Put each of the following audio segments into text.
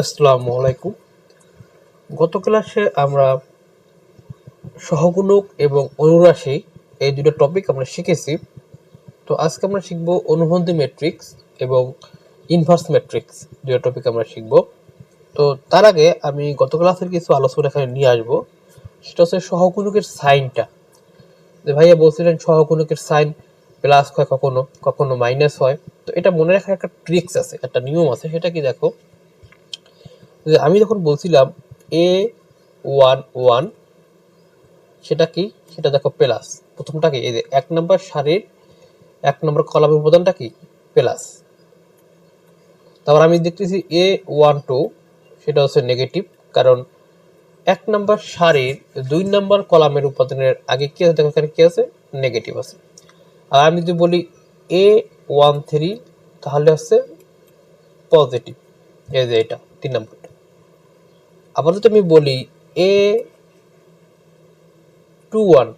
আসসালামু আলাইকুম। গত ক্লাসে আমরা সহগুণক এবং অনুরাশি এই দুটো টপিক আমরা শিখেছি। তো আজকে আমরা শিখব অনুবন্ধী ম্যাট্রিক্স এবং ইনভার্স ম্যাট্রিক্স দুটো টপিক আমরা শিখব। তো তার আগে আমি গত ক্লাসের কিছু আলোচনা এখানে নিয়ে আসবো। সেটা হচ্ছে সহগুণকের সাইনটা। যে ভাইয়া বলছিলেন সহগুণকের সাইন প্লাস হয়, কখনো কখনো মাইনাস হয়। তো এটা মনে রাখার একটা ট্রিক্স আছে, একটা নিয়ম আছে। সেটা কি দেখো, যে আমি যখন বলছিলাম A11, সেটা কি, সেটা দেখো প্লাস। প্রথমটা কি, এই যে 1 নম্বর সারির 1 নম্বর কলামের উপাদানটা কি, প্লাস। তারপর আমি দেখতেছি A12, সেটা হচ্ছে নেগেটিভ, কারণ 1 নম্বর সারির 2 নম্বর কলামের উপাদানের আগে কি আছে, দেখো এখানে কি আছে, নেগেটিভ আছে। আর আমি যদি বলি A13, তাহলে হচ্ছে পজিটিভ, এই যে এটা 3 নম্বরটা। আবার যদি আমি বলি A21,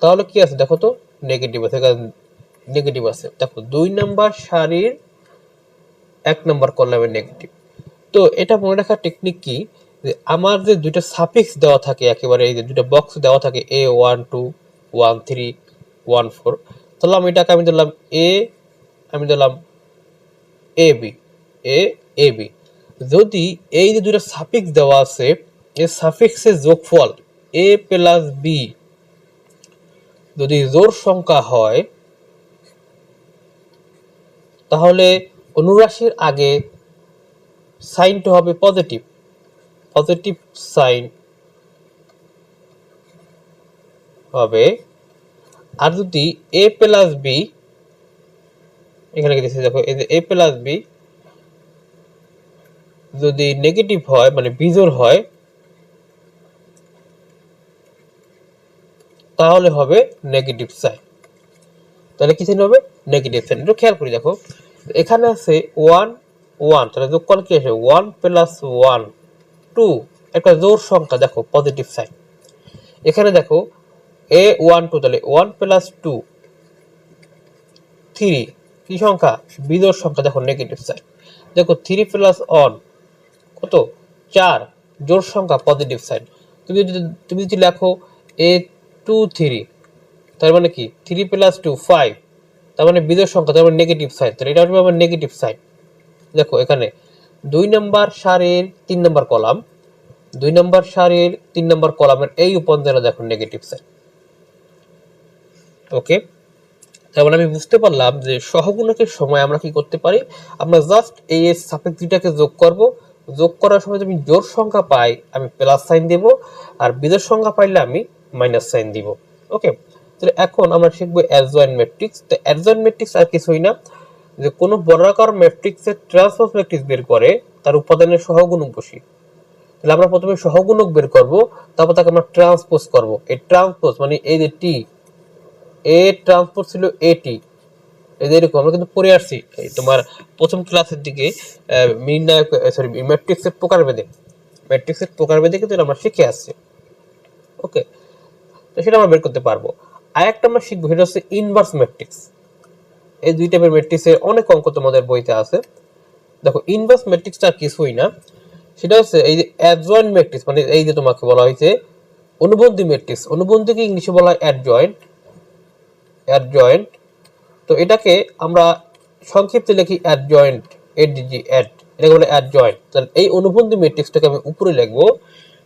তাহলে কি আছে দেখো তো, নেগেটিভ আছে। নেগেটিভ আছে, দেখো 2 নম্বর সারির 1 নম্বর কলামের নেগেটিভ। তো এটা মনে রাখার টেকনিক কি, যে আমার যে দুইটা সাফিক্স দেওয়া থাকে, একেবারে এই যে দুইটা বক্স দেওয়া থাকে A12, 13, 14, তাহলে আমি এটাকে আমি দিলাম এ, আমি দিলাম এ বি, এ বি। যদি এই যে দুইটা সাফিক্স দেওয়া আছে, এই সাফিক্সের যোগফল এ প্লাস বি যদি জোড় সংখ্যা হয়, তাহলে অনুরাশির আগে সাইনটা হবে পজিটিভ, পজিটিভ সাইন হবে। আর যদি এ প্লাস বি, এখানে দেখো এই যে এ প্লাস বি যদি নেগেটিভ হয়, মানে বিজোড় হয়, তাহলে হবে নেগেটিভ সাইন। তাহলে কি সাইন হবে, নেগেটিভ সাইন। একটু খেয়াল করি দেখো, এখানে আছে 1 1, তাহলে যোগফল কি আসে 1 প্লাস 1 2, একটা জোড় সংখ্যা, দেখো পজিটিভ সাইন। এখানে দেখো A12, তাহলে 1 প্লাস 2 3, কি সংখ্যা, বিজোড় সংখ্যা, দেখো নেগেটিভ সাইন। দেখো 3 প্লাস 1 কত, 4, জোড় সংখ্যা, পজিটিভ সাইন। তুমি যদি লেখো A23, তার মানে কি 3 প্লাস 2 5, তার মানে বিজোড় সংখ্যা, তার মানে নেগেটিভ সাইন। তাহলে এটা হবে আমার নেগেটিভ সাইন। দেখো এখানে 2 নম্বর সারির 3 নম্বর কলাম, 2 নম্বর সারির 3 নম্বর কলামের এই উপাদানটা দেখো নেগেটিভ সাইন। ওকে, তারপরে আমি বুঝতে পারলাম যে সহগুণকের সময় আমরা কি করতে পারি, আমরা জাস্ট এই সাপেক্ষ দুইটাকে যোগ করব। যোগ করার সময় যদি আমি জোড় সংখ্যা পাই, আমি প্লাস সাইন দেব, আর বিজোড় সংখ্যা পাইলে আমি মাইনাস সাইন দিব। ওকে, তাহলে এখন আমরা শিখবো অ্যাডজয়েন্ট ম্যাট্রিক্স। তো অ্যাডজয়েন্ট ম্যাট্রিক্স আর কিছুই না, যে কোনো বর্গাকার ম্যাট্রিক্সের ট্রান্সপোজ ম্যাট্রিক্স বের করে তার উপাদানের সহগুণক বসি। তাহলে আমরা প্রথমে সহগুণক বের করব, তারপর তাকে আমরা ট্রান্সপোজ করব। এই ট্রান্সপোজ মানে এই যে টি, এ ট্রান্সপোজ ছিল এটি, এই যে এরকম আমরা কিন্তু পড়ে আসছি এই তোমার প্রথম ক্লাসের দিকে। নির্ণায়ক, সরি, ম্যাট্রিক্সের প্রকারভেদে, ম্যাট্রিক্সের প্রকারভেদে কিন্তু আমরা শিখে আসছি। ওকে, তো সেটা আমরা বের করতে পারবো। আর একটা আমরা শিখবো, সেটা হচ্ছে ইনভার্স ম্যাট্রিক্স। এই দুই টাইপের ম্যাট্রিক্সের অনেক অঙ্ক তোমাদের বইতে আছে। দেখো ইনভার্স ম্যাট্রিক্সটা কিছুই না, সেটা হচ্ছে এই যে অ্যাডজয়েন্ট ম্যাট্রিক্স, মানে এই যে তোমাকে বলা হয়েছে অনুবন্ধী ম্যাট্রিক্স। অনুবন্ধীকে ইংলিশে বলা হয় অ্যাডজয়েন্ট, অ্যাডজয়েন্ট। তো এটাকে আমরা সংক্ষিপ্তে লিখি অ্যাডজয়েন্ট, এডিজি, অ্যাড, এটাকে বলে অ্যাডজয়েন্ট। তাহলে এই অনুবন্ধী ম্যাট্রিক্সটাকে আমি উপরে লিখবো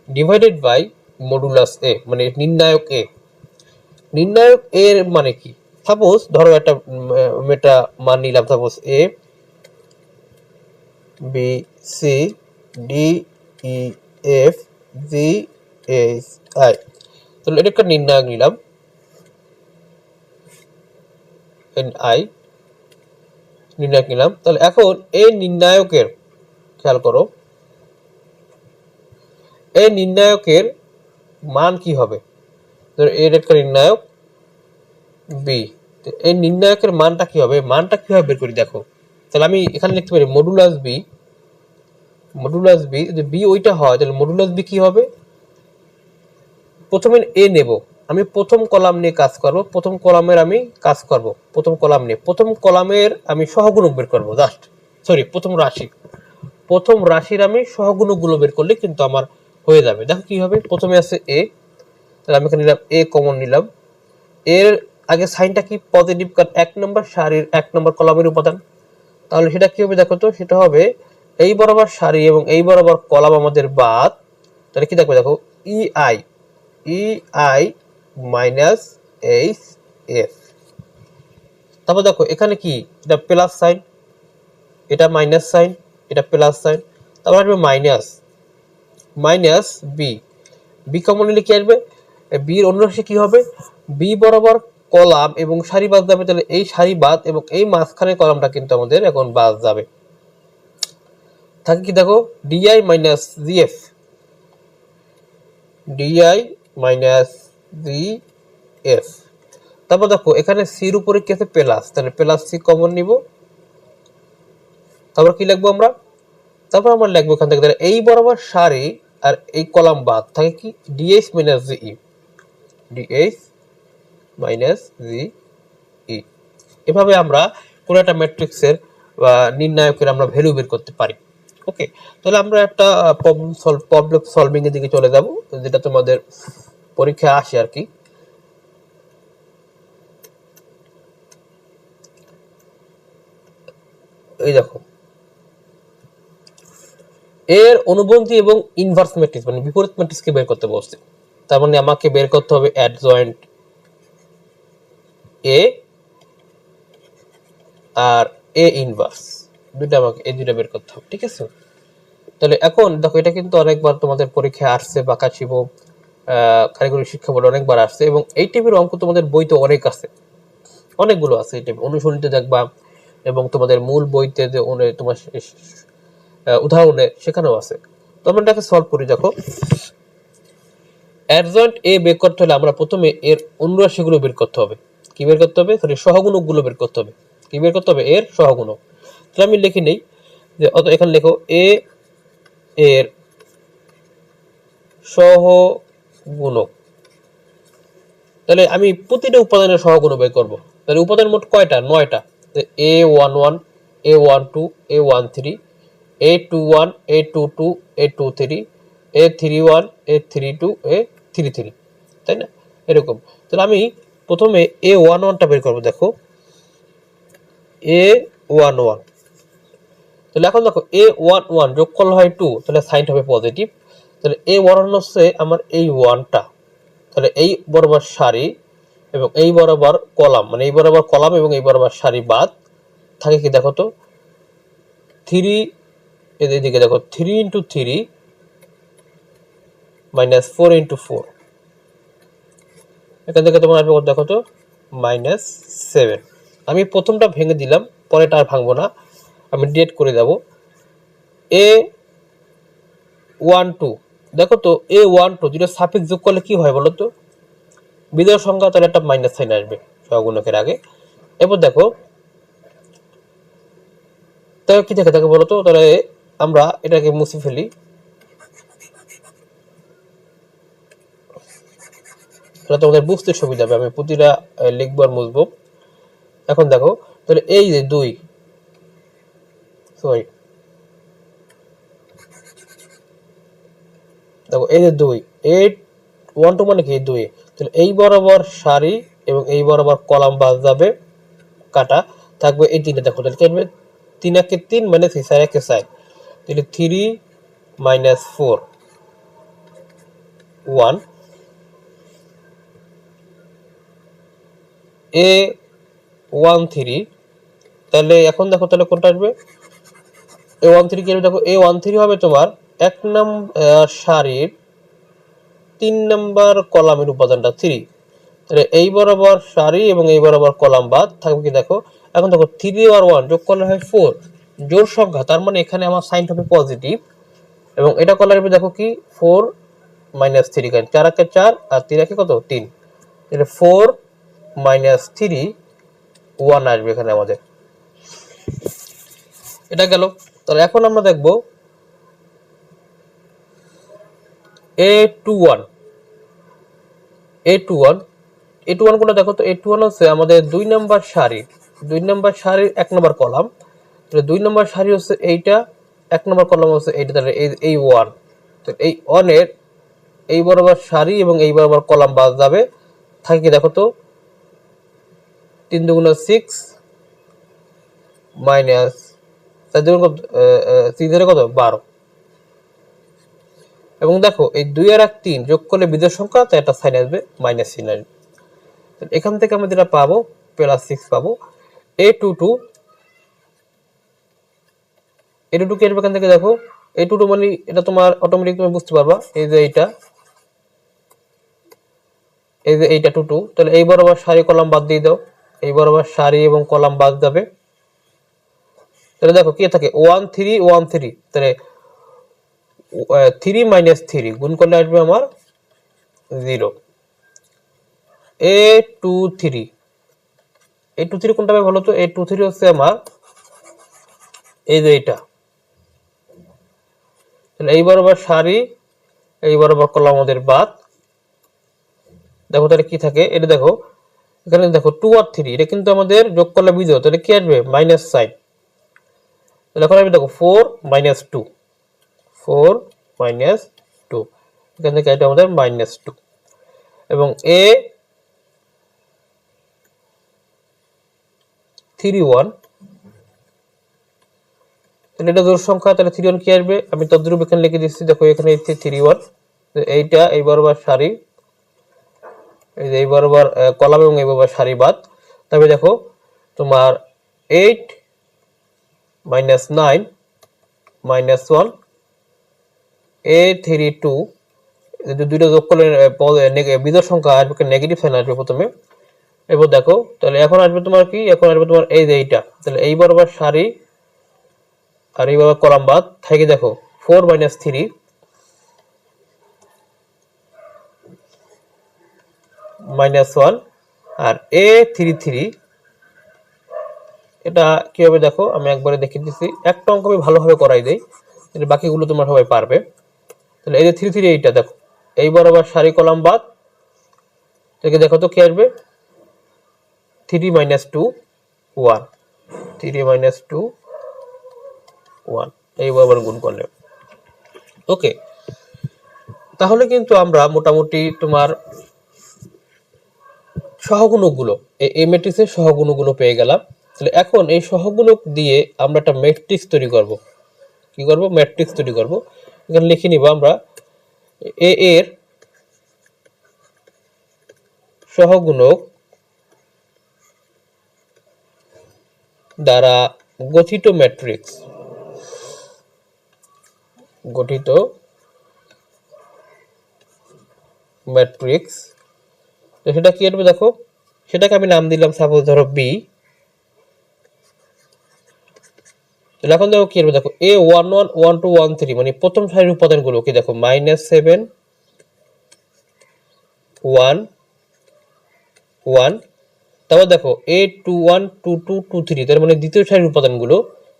ডিভাইডেড বাই মডুলাস এ, মানে নির্ণায়ক এ। নির্ণায়ক এর মানে কি, সাপোজ ধরো একটা মেটা মান নিলাম, suppose A B C D E F G H I, তাহলে এটা একটা নির্ণায়ক নিলাম, এন আই নির্ণায়ক নিলাম। তাহলে এখন এই নির্ণায়কের, খেয়াল করো, এই নির্ণায়কের মান কি হবে, এর একটা নির্ণায়ক বি, এই নির্ণায়কের মানটা কি হবে, মানটা কিভাবে বের করি দেখো। তাহলে আমি এখানে লিখতে পারি মডুলাস বি, মডুলাস বি, যদি বি ওইটা হয় তাহলে মডুলাস বি কি হবে, প্রথমে এ নেব, আমি প্রথম কলাম নিয়ে কাজ করব, প্রথম কলামের আমি কাজ করব, প্রথম কলাম নিয়ে প্রথম কলামের আমি সহগুণক বের করব জাস্ট, সরি প্রথম রাশি, প্রথম রাশির আমি সহগুণকগুলো বের করলে কিন্তু আমার হয়ে যাবে। দেখো কি হবে, প্রথমে আছে এ, তাহলে আমি এখানে নিলাম এ কমন নিলাম। এর আগে সাইনটা কি পজিটিভ, কারণ 1 নম্বর সারির 1 নম্বর কলামের উপাদান। তাহলে সেটা কি হবে দেখো তো, সেটা হবে এই বরাবর সারি এবং এই বরাবর কলাম আমাদের বাদ। তাহলে কি দেখো, দেখো E I minus H F. তারপর দেখো এখানে কি, এটা প্লাস সাইন, এটা মাইনাস সাইন, এটা প্লাস সাইন, তারপর আসবে minus minus B. B common নিলে কি আসবে, বির অন্য রাশি কি হবে, বি বরাবর কলাম এবং সারি বাদ যাবে। তাহলে এই সারি বাদ এবং এই মাঝখানে কলামটা কিন্তু আমাদের এখন বাদ যাবে। থাকে কি দেখো, DI minus GF, DI minus GF. তারপর দেখো এখানে সির উপরে কি আছে, প্লাস, তাহলে প্লাস সি কমন নিব। তারপর কি লিখবো আমরা, তারপর আমরা লিখবো এখান থেকে এই বরাবর সারি আর এই কলাম বাদ, থাকে কি DH minus GE, DH minus GE. এভাবে আমরা কোন একটা ম্যাট্রিক্সের নির্ণায়কের আমরা ভ্যালু বের করতে পারি। ওকে, তাহলে আমরা একটা প্রবলেম সলভিং এর দিকে চলে যাব, যেটা তোমাদের পরীক্ষায় আসে আর কি। এই দেখো, এর অনুবন্ধী এবং ইনভার্স ম্যাট্রিক্স মানে বিপরীত ম্যাট্রিক্সকে বের করতে বলছে। তার মানে আমাকে বের করতে হবে adjoint A R A inverse, দুইটা আমাকে এই দুইটা বের করতে হবে, ঠিক আছে। তাহলে এখন দেখো, এটা কিন্তু অনেকবার তোমাদের পরীক্ষায় আসছে, বাঁকাচিব কারিগরি শিক্ষা বোর্ডে অনেকবার আসছে, এবং এই টাইপের অঙ্ক তোমাদের বইতে অনেক আছে, অনেকগুলো আছে এই টাইপ, অনুশীলনীতে দেখবা এবং তোমাদের মূল বইতে যে তোমার উদাহরণে সেখানেও আছে। তো আমরা এটাকে সলভ করি। দেখো, অ্যাডজয়েন্ট এ বের করতে হলে আমরা প্রথমে এর অনুরাশিগুলো বের করতে হবে। কি বের করতে হবে, সরি সহগুণকগুলো বের করতে হবে। কি বের করতে হবে, এর সহগুণক। তাহলে আমি লিখে নেই যে অত এখানে লেখো এ এর সহগুণক। তাহলে আমি প্রতিটা উপাদানের সহগুণক বের করব। তাহলে উপাদান মোট কয়টা, 9টা। A11 A12 A13 A21 A22 A23 A31 A32 A33, তাই না, এরকম। তাহলে আমি প্রথমে A11টা বের করব। দেখো A11, তাহলে এখন দেখো A11 যোগ করলে হয় 2, তাহলে সাইন হবে পজিটিভ। তাহলে A11 হচ্ছে আমার এই 1টা, তাহলে এই বরাবর সারি এবং এই বরাবর কলাম, মানে এই বরাবর কলাম এবং এই বরাবর সারি বাদ, থাকে কি দেখো তো 3, এদিকে দেখো 3 × 3 মাইনাস 4 × 4, এখান থেকে তোমার আসবে দেখো তো -7। আমি প্রথমটা ভেঙে দিলাম, পরেটা আর ভাঙবো না, আমি ডিলিট করে দেব। A12 দেখো তো A12 যেটা সাফিক্স যোগ করলে কি হয় বলো তো, বিজোড় সংখ্যা, তাহলে একটা মাইনাস সাইন আসবে সহগুণকের আগে। এরপর দেখো তাহলে কি থাকে বলো তো, তাহলে আমরা এটাকে মুছে ফেলি, তাহলে তোমাদের বুঝতে সুবিধা হবে। আমি প্রতিটা লিখবো আর মুছবো। এখন দেখো, তাহলে এই যে 2, সরি দেখো এই যে 2 812 মানে কি 2, তাহলে এই বরাবর সারি এবং এই বরাবর কলাম বাদ যাবে, কাটা থাকবে এই তিনটা। দেখো তাহলে কি হবে, 3 একে 3 মানে 4 একে 4, তাহলে 3 - 4 1 A13। তাহলে এখন দেখো তাহলে কোনটা আসবে, A13 কি হবে, দেখো A13 হবে তোমার 1 নম্বর সারির 3 নম্বর কলামের উপাদানটা 3, তাহলে এই বরাবর সারি এবং এই বরাবর কলাম বাদ, থাকবে কি দেখো। এখন দেখো 3 আর 1 যোগ করলে হয় 4, জোড় সংখ্যা, তার মানে এখানে আমার সাইন হবে পজিটিভ, এবং এটা করলে আসবে দেখো কি 4 - 3, কারণ 4 একে 4 আর 3 একে কত 3, তাহলে 4 - 3 1 আসবে এখানে আমাদের, এটা গেল। তাহলে এখন আমরা দেখব A21 A21 কোনটা দেখো তো, A21 হচ্ছে আমাদের 2 নম্বর সারির 1 নম্বর কলাম, তাহলে 2 নম্বর সারি হচ্ছে এইটা, এক নম্বর কলাম হচ্ছে এইটা, তাহলে এই ওয়ান, তো এই ওয়ানের এই বরাবর সারি এবং এই বরাবর কলাম বাদ যাবে, থাকে কি দেখো তো 3 দুগুণ 6 মাইনাস 4 দুগুণ কত 3 ধরে কত 12, এবং দেখো এই 2 আর 3 যোগ করলে বিজোড় সংখ্যা, তাই একটা সাইন আসবে মাইনাস চিহ্ন আসবে। এখান থেকে আমরা যেটা পাবো +6 পাবো। a22 কি আসবে এখান থেকে দেখো, a22 মানে এটা তোমার অটোমেটিক তুমি বুঝতে পারবা, এই যে এইটা, এই যে এইটা 22, তাহলে এই বরাবর সারি কলাম বাদ দিয়ে দাও, এই বরাবর সারি এবং কলাম বাদ যাবে, তাহলে দেখো কি থাকে 1 3 1 3, তাহলে 3 - 3 গুণ করলে আসবে আমার 0। a23 কোনটা হবে বলো তো, a23 হচ্ছে আমার এই যে এইটা, তাহলে এই বরাবর সারি এই বরাবর কলাম আমাদের বাদ, দেখো তাহলে কি থাকে, এটা দেখো এখানে দেখো 2 আর 3, এটা কিন্তু আমাদের যোগ করলে বিজোড়, তাহলে কি আসবে মাইনাস সাইন, তাহলে এখন আমি দেখো 4 - 2, 4 - 2, এখান থেকে এটা আমাদের -2, এবং a31, তাহলে এটা জোড় সংখ্যা, তাহলে 31 কি আসবে, আমি তদ্রূপ এখানে লিখে দিচ্ছি, দেখো এখানে 31, এইটা এই বরাবর সারি, এই যে এই বরাবর কলাম এবং এই বরাবর সারি বাদ, তবে দেখো তোমার 8 - 9 - 1 a32, দুইটা যোগ করলে বিজোড় সংখ্যা আসবে, নেগেটিভ সাইন আসবে প্রথমে, এবার দেখো তাহলে এখন আসবে তোমার কি, এখন আসবে তোমার এই যে এইটা, তাহলে এই বরাবর সারি আর এই বরাবর কলাম বাদ, থেকে দেখো 4 - 3 -1, আর a33 এটা কি হবে দেখো, আমি একবারে দেখিয়ে দিচ্ছি, একটা অঙ্ক আমি ভালোভাবে করাই দেই, তাহলে বাকিগুলো তোমার সবাই পারবে। তাহলে এই যে 33 এইটা দেখো, এই বরাবর সারি কলাম বাদ, থেকে দেখো তো কি আসবে 3 - 2 1, 3 - 2 1, এই বরাবর গুণ করলে। ওকে, তাহলে কিন্তু আমরা মোটামুটি তোমার সহগুণকগুলো, এই ম্যাট্রিক্সের সহগুণকগুলো পেয়ে গেলাম। তাহলে এখন এই সহগুণক দিয়ে আমরা একটা ম্যাট্রিক্স তৈরি করব। কি করব, ম্যাট্রিক্স তৈরি করব। এখানে লিখে নিব আমরা এ এর সহগুণক দ্বারা গঠিত ম্যাট্রিক্স, গঠিত ম্যাট্রিক্স, তো সেটা কি আসবে দেখো, সেটাকে আমি নাম দিলাম সাপোজ ধরো বি। তাহলে এখন দেখো কি আসবে দেখো, a11 12 13 মানে প্রথম সারির উপাদানগুলো কি দেখো -7 1 1, তারপর দেখো a21 22 23, তার মানে দ্বিতীয় সারির উপাদানগুলো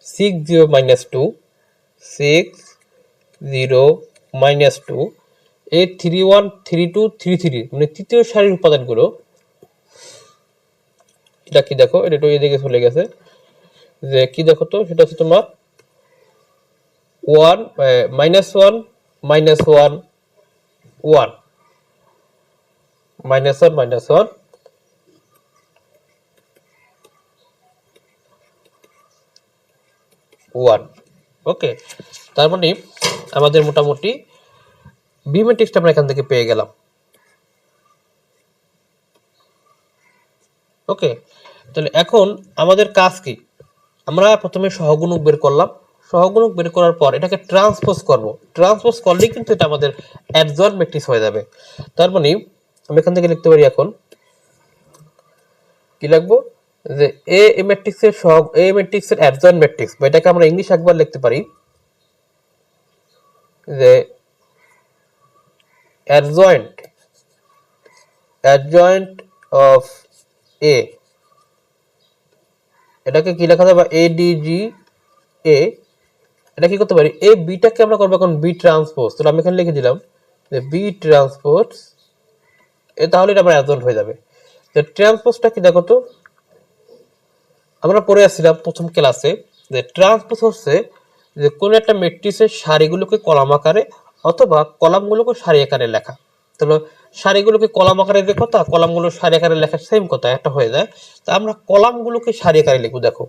6 0 -2 6 0 -2, a31 32 33 মানে তৃতীয় সারির উপাদানগুলো, এটা কি দেখো, এটা একটু এদিকে চলে গেছে, যে কি দেখো তো, সেটা হচ্ছে তোমার 1 -1 -1 1 -1 -1 1। ওকে, তার মানে আমাদের মোটামুটি বি ম্যাট্রিক্সটা আমরা এখান থেকে পেয়ে গেলাম। ওকে, তাহলে এখন আমাদের কাজ কি, আমরা প্রথমে সহগুণক বের করলাম, সহগুণক বের করার পর এটাকে ট্রান্সপোজ করব, ট্রান্সপোজ করলেই কিন্তু এটা আমাদের অ্যাডজয়েন্ট ম্যাট্রিক্স হয়ে যাবে। তার মানে আমি এখান থেকে লিখতে পারি এখন কি লিখবো, যে এ ম্যাট্রিক্সের সহগ, এ ম্যাট্রিক্সের অ্যাডজয়েন্ট ম্যাট্রিক্স, বা এটাকে আমরা ইংলিশ একবার লিখতে পারি যে অ্যাডজয়েন্ট অফ এ, এটাকে কি লেখা যাবে এডিজি এ, এটা কি করতে পারি, এ বিটাকে আমরা করবো এখন বি ট্রান্সপোজ, তাহলে আমি এখানে লিখে দিলাম যে বি ট্রান্সপোজ, তাহলে এটা আমার অ্যাডজয়েন্ট হয়ে যাবে। তো ট্রান্সপোজটা কি দেখো তো, আমরা পড়ে আসছিলাম প্রথম ক্লাসে যে ট্রান্সপোজ হচ্ছে যে কোন একটা ম্যাট্রিক্সের সারিগুলোকে কলাম আকারে অথবা কলামগুলোকে সারি আকারে লেখা। তাহলে সারিগুলোকে কলাম আকারে যে কথা, কলামগুলো সারি আকারে লেখা সেম কথা, একটা হয়ে যায়। তো আমরা কলামগুলোকে সারি আকারে লিখবো। দেখো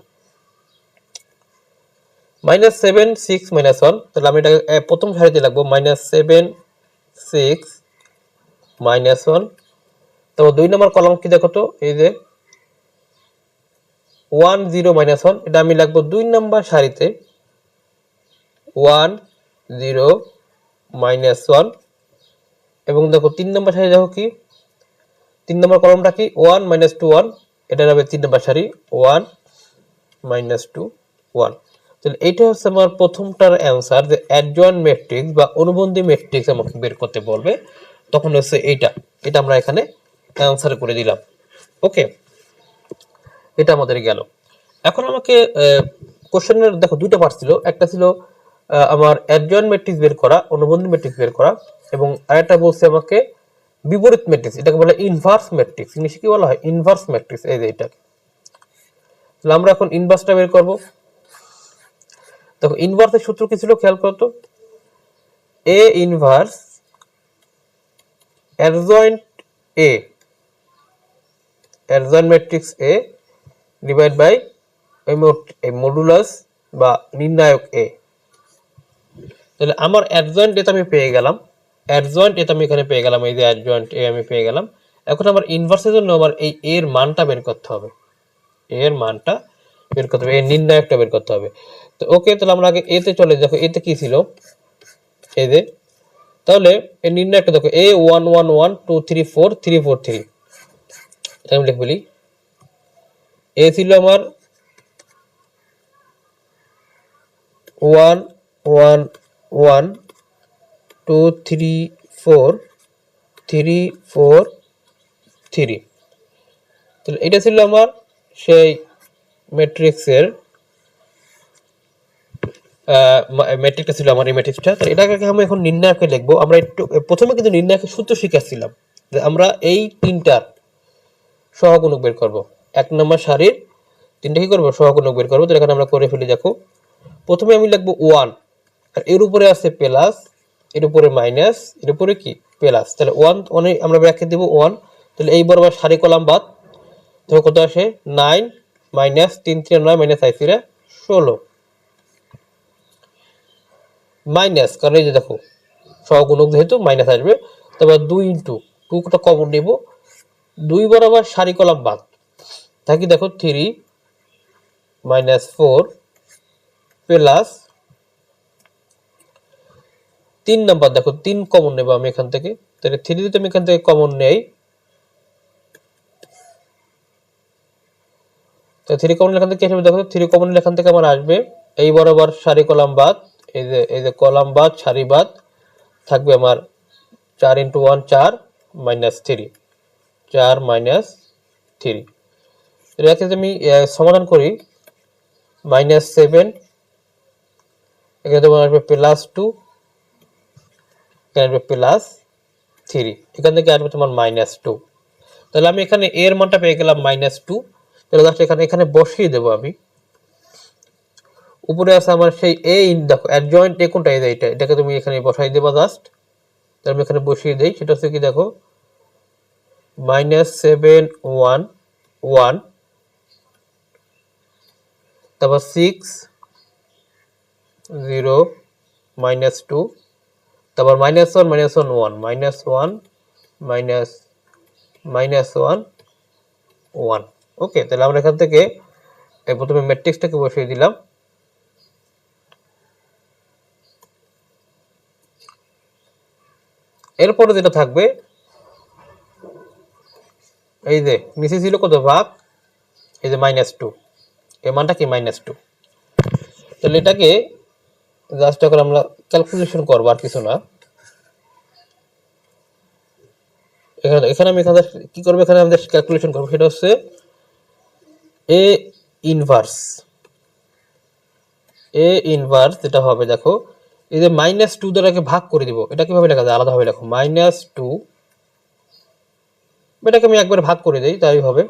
-7 6 -1, তাহলে আমি এটা প্রথম সারিতে লিখবো -7 6 -1। তারপর 2 নম্বর কলাম কি দেখো তো, এই যে 1 0 -1, এটা আমি লিখবো 2 নম্বর সারিতে 1 0 -1। এবং দেখো 3 নম্বর সারি দেখো কি, 3 নম্বর কলামটা কি 1 -2 1, এটা হবে 3 নম্বর সারি 1 -2 1। তাহলে এইটা হচ্ছে আমার প্রথমটার অ্যান্সার, যে অ্যাডজয়েন্ট ম্যাট্রিক্স বা অনুবন্ধী ম্যাট্রিক্স আমাকে বের করতে বলবে, তখন হচ্ছে এইটা, এটা আমরা এখানে অ্যান্সার করে দিলাম। ওকে, এটা আমাদের গেল। এখন আমাকে কোশ্চেনের দেখো দুটো পার্ট ছিল, একটা ছিল আমার অ্যাডজয়েন্ট ম্যাট্রিক্স বের করা, অনুবন্ধী ম্যাট্রিক্স বের করা, এবং আরেকটা বলছে আমাকে বিপরীত ম্যাট্রিক্স, এটাকে বলে ইনভার্স ম্যাট্রিক্স। ইংলিশে কি বলা হয়? Inverse matrix. এই যে এটাকে, তাহলে আমরা এখন ইনভার্সটা বের করব। দেখো ইনভার্সের সূত্র কি ছিল খেয়াল করো তো, A inverse adjoint A, adjoint matrix A divide by modulus বা নির্ণায়ক এ। তাহলে আমার অ্যাডজয়েন্ট এটা আমি পেয়ে গেলাম, অ্যাডজয়েন্ট এটা আমি এখানে পেয়ে গেলাম, এই যে অ্যাডজয়েন্ট এ আমি পেয়ে গেলাম। এখন আমার ইনভার্সের জন্য আমার এই এর মানটা বের করতে হবে, এর মানটা বের করতে হবে, এর নির্ণায়কটা বের করতে হবে। তো ওকে, তাহলে আমরা আগে এতে চলে, দেখো এতে কি ছিল, এই যে, তাহলে এর নির্ণায়কটা দেখো এ 1 1 1 2 3 4 3 4 3, এটা আমি লিখে বলি। এ ছিল আমার 1 1 1 2 3 4 3 4 3। তাহলে এটা ছিল আমার সেই ম্যাট্রিক্সের ম্যাট্রিক্সটা ছিল আমার এই ম্যাট্রিক্সটা। তো এটাকে আমি এখন নির্ণায়কে লিখবো। আমরা একটু প্রথমে কিন্তু নির্ণায়কের সূত্র শিখেছিলাম, যে আমরা এই তিনটার সহগুণক বের করব। এক নম্বর সারির তিনটা কি করবো? সহগুণক বের করবো। তো এখানে আমরা করে ফেলি। দেখো প্রথমে আমি লিখবো 1, আর এর উপরে আছে প্লাস, এর উপরে মাইনাস, এর উপরে কি প্লাস। তাহলে 1 আমরা ব্র্যাকেট দেব 1। তাহলে এই বরাবর সারি কলাম বাদ, তো কত আসে 9 -3 3 9 -5 3 16 মাইনাস, কারণ এই যে দেখো সহগুণক যেহেতু মাইনাস আসবে। তারপর 2 ইন্টু 2 টা কমন নেব, 2 বরাবর সারি কলাম বাদ থাকি, দেখো 3 -4 প্লাস 3 নাম্বার, দেখো 3 কমন নেব আমি এখান থেকে। তাহলে 3 যদি আমি এখান থেকে কমন নেই, তো 3 কমন এখান থেকে কি আসবে? দেখো 3 কমন এখান থেকে আমার আসবে এই বরাবর সারি কলাম বাদ, এই যে কলাম বাদ সারি বাদ থাকবে আমার 4 × 1 4 -3, 4 -3। এটাকে যদি আমি সমাধান করি, -7, এখানে তোমার আসবে +2, এখানে আসবে +3, এখান থেকে আসবে তোমার -2। তাহলে আমি এখানে এর মানটা পেয়ে গেলাম -2। তাহলে জাস্ট এখানে বসিয়ে দেবো আমি। উপরে আছে আমার সেই এ, দেখো অ্যাডজয়েন্ট এ কোনটা, এটাকে তুমি এখানে বসাই দেবা জাস্ট। তাহলে আমি এখানে বসিয়ে দেই, সেটা হচ্ছে কি দেখো -7 1 1, তারপর 6 0 -2, তারপর -1 -1 1 -1 -1 1। ওকে, তাহলে আমরা এখান থেকে প্রথমে ম্যাট্রিক্সটাকে বসিয়ে দিলাম। এরপরে যেটা থাকবে, এই যে নিচে ছিল কত ভাগ, এই যে -2, এর মানটা কি -2। তাহলে এটাকে জাস্ট এখন আমরা ক্যালকুলেশন করবো, আর কিছু না। এখানে আমি কি করবো, এখানে আমাদের ক্যালকুলেশন করবো, সেটা হচ্ছে এ ইনভার্স, এ ইনভার্স যেটা হবে, দেখো এই যে -2 দ্বারাকে ভাগ করে দিব। এটা কিভাবে লেখা যায়? আলাদাভাবে লেখো, -2, এটাকে আমি একবার ভাগ করে দেই, তাই হবে।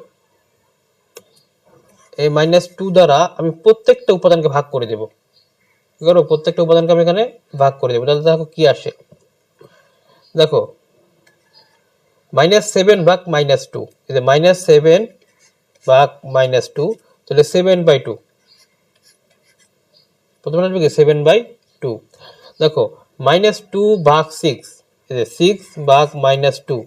এই -2 দ্বারা আমি প্রত্যেকটা উপাদানকে ভাগ করে দেব। কি করবো, প্রত্যেকটা উপাদানকে আমি এখানে ভাগ করে দেবো। তাহলে দেখো কি আসে, দেখো -7 ভাগ -2, এই যে -7 ভাগ -2, তাহলে 7/2, প্রথমে আসবে কি 7/2। দেখো -2 ভাগ 6, এই যে 6 ভাগ -2,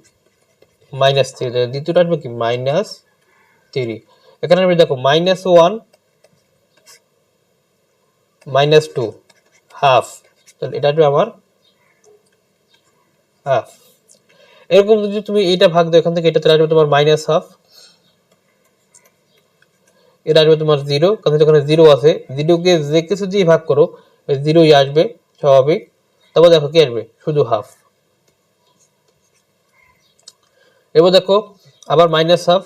-3, দ্বিতীয়টা আসবে কি -3। এখানে আমি দেখো -1 -2 হাফ, তাহলে এটা আসবে আমার হাফ। এরকম যদি তুমি এটা ভাগ দাও এখান থেকে, এটা তাহলে আসবে তোমার -1/2, এটা আসবে তোমার 0, কারণ এখানে 0 আছে, 0কে যে কিছু দিয়ে ভাগ করো 0ই আসবে স্বাভাবিক। তারপর দেখো কি আসবে, শুধু হাফ। এবার দেখো আবার -1/2,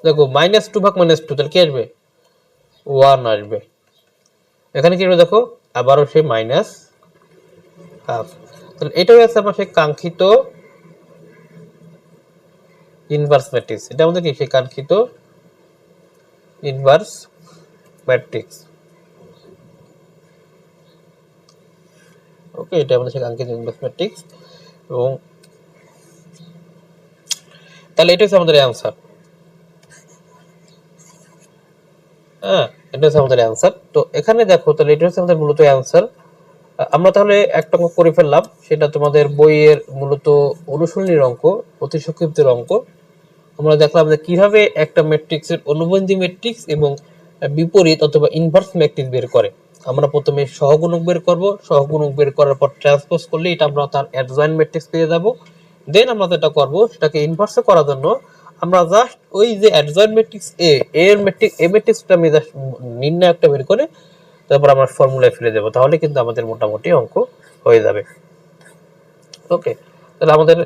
দেখো -2 ভাগ -2, তাহলে কি আসবে 1 আসবে। এখানে কি হবে দেখো আবারও সেই -1/2, তাহলে এটাই আছে আমার সেই কাঙ্ক্ষিত ইনভার্স ম্যাট্রিক্স। এটা আমাদের কি সেই কাঙ্ক্ষিত ইনভার্স ম্যাট্রিক্স। ওকে, এটা আমাদের সেই কাঙ্ক্ষিত ইনভার্স ম্যাট্রিক্স। এবং তাহলে এটা হচ্ছে আমাদের অ্যান্সার। হ্যাঁ, এটা হচ্ছে আমাদের অ্যান্সার। তো এখানে দেখো তাহলে এটা হচ্ছে আমাদের মূলত অ্যান্সার। আমরা তাহলে একটা অঙ্ক করে ফেললাম, সেটা তোমাদের বইয়ের মূলত অনুশীলনীর অঙ্ক, অতি সংক্ষিপ্তের অঙ্ক। আমরা দেখলাম যে কিভাবে একটা ম্যাট্রিক্সের অনুবন্ধী ম্যাট্রিক্স এবং বিপরীত অথবা ইনভার্স ম্যাট্রিক্স বের করে। আমরা প্রথমে সহগুণক বের করব, সহগুণক বের করার পর ট্রান্সপোজ করলে এটা আমরা তার অ্যাডজয়েন্ট ম্যাট্রিক্স পেয়ে যাব। দেন আমরা যেটা করব সেটাকে ইনভার্সে করার জন্য আমরা জাস্ট ওই যে অ্যাডজয়েন্ট ম্যাট্রিক্স এর ম্যাট্রিক্স ম্যাট্রিক্সটা আমি জাস্ট নির্ণায়কটা বের করে তারপর আমরা ফর্মুলায় ফেলে দেবো, তাহলে কিন্তু আমাদের মোটামুটি অঙ্ক হয়ে যাবে। ওকে, তাহলে আমাদের